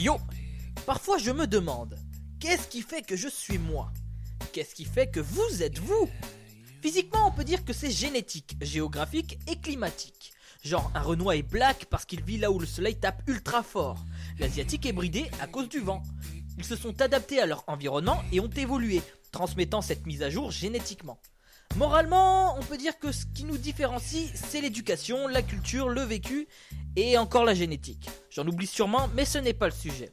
Yo! Parfois je me demande, qu'est-ce qui fait que je suis moi? Qu'est-ce qui fait que vous êtes vous? Physiquement on peut dire que c'est génétique, géographique et climatique. Genre un Renoir est black parce qu'il vit là où le soleil tape ultra fort. L'Asiatique est bridé à cause du vent. Ils se sont adaptés à leur environnement et ont évolué, transmettant cette mise à jour génétiquement. Moralement, on peut dire que ce qui nous différencie, c'est l'éducation, la culture, le vécu et encore la génétique. J'en oublie sûrement, mais ce n'est pas le sujet.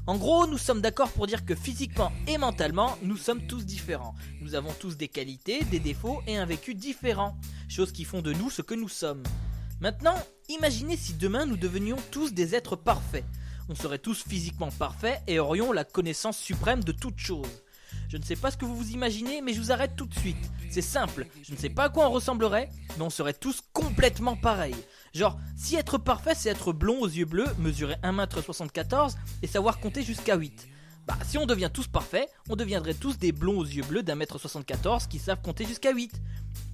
En gros, nous sommes d'accord pour dire que physiquement et mentalement, nous sommes tous différents. Nous avons tous des qualités, des défauts et un vécu différent, choses qui font de nous ce que nous sommes. Maintenant, imaginez si demain nous devenions tous des êtres parfaits. On serait tous physiquement parfaits et aurions la connaissance suprême de toutes choses. Je ne sais pas ce que vous vous imaginez, mais je vous arrête tout de suite. C'est simple, je ne sais pas à quoi on ressemblerait, mais on serait tous complètement pareils. Genre, si être parfait c'est être blond aux yeux bleus, mesurer 1m74 et savoir compter jusqu'à 8. Bah si on devient tous parfaits, on deviendrait tous des blonds aux yeux bleus d'1m74 qui savent compter jusqu'à 8.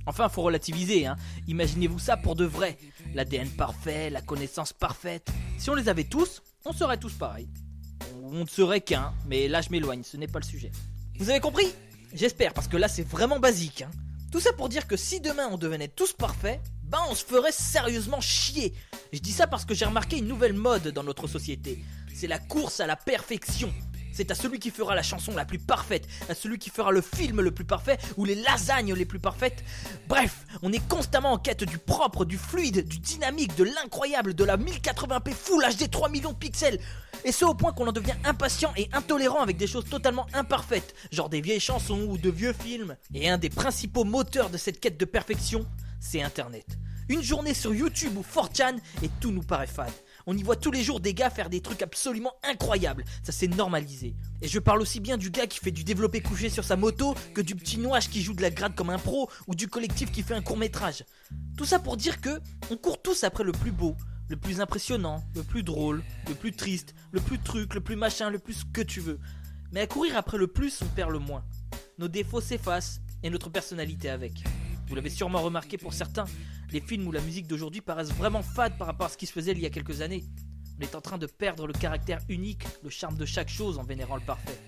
Enfin, faut relativiser, hein. Imaginez-vous ça pour de vrai. L'ADN parfait, la connaissance parfaite. Si on les avait tous, on serait tous pareils. On ne serait qu'un, mais là je m'éloigne, ce n'est pas le sujet. Vous avez compris? J'espère, parce que là c'est vraiment basique, hein. Tout ça pour dire que si demain on devenait tous parfaits, ben on se ferait sérieusement chier. Je dis ça parce que j'ai remarqué une nouvelle mode dans notre société. C'est la course à la perfection. C'est à celui qui fera la chanson la plus parfaite, à celui qui fera le film le plus parfait ou les lasagnes les plus parfaites. Bref, on est constamment en quête du propre, du fluide, du dynamique, de l'incroyable, de la 1080p Full HD 3 millions de pixels. Et ce au point qu'on en devient impatient et intolérant avec des choses totalement imparfaites, genre des vieilles chansons ou de vieux films. Et un des principaux moteurs de cette quête de perfection, c'est Internet. Une journée sur YouTube ou 4chan et tout nous paraît fade. On y voit tous les jours des gars faire des trucs absolument incroyables, ça s'est normalisé. Et je parle aussi bien du gars qui fait du développé couché sur sa moto que du petit noix qui joue de la grade comme un pro ou du collectif qui fait un court métrage. Tout ça pour dire que on court tous après le plus beau, le plus impressionnant, le plus drôle, le plus triste, le plus truc, le plus machin, le plus ce que tu veux. Mais à courir après le plus, on perd le moins. Nos défauts s'effacent et notre personnalité avec. Vous l'avez sûrement remarqué pour certains, les films ou la musique d'aujourd'hui paraissent vraiment fades par rapport à ce qui se faisait il y a quelques années. On est en train de perdre le caractère unique, le charme de chaque chose en vénérant le parfait.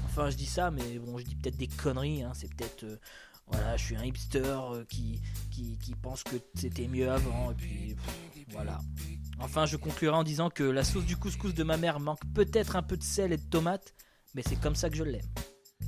Enfin, je dis ça, mais bon, je dis peut-être des conneries, hein. C'est peut-être... voilà, je suis un hipster qui pense que c'était mieux avant, et puis... voilà. Enfin, je conclurai en disant que la sauce du couscous de ma mère manque peut-être un peu de sel et de tomates, mais c'est comme ça que je l'aime.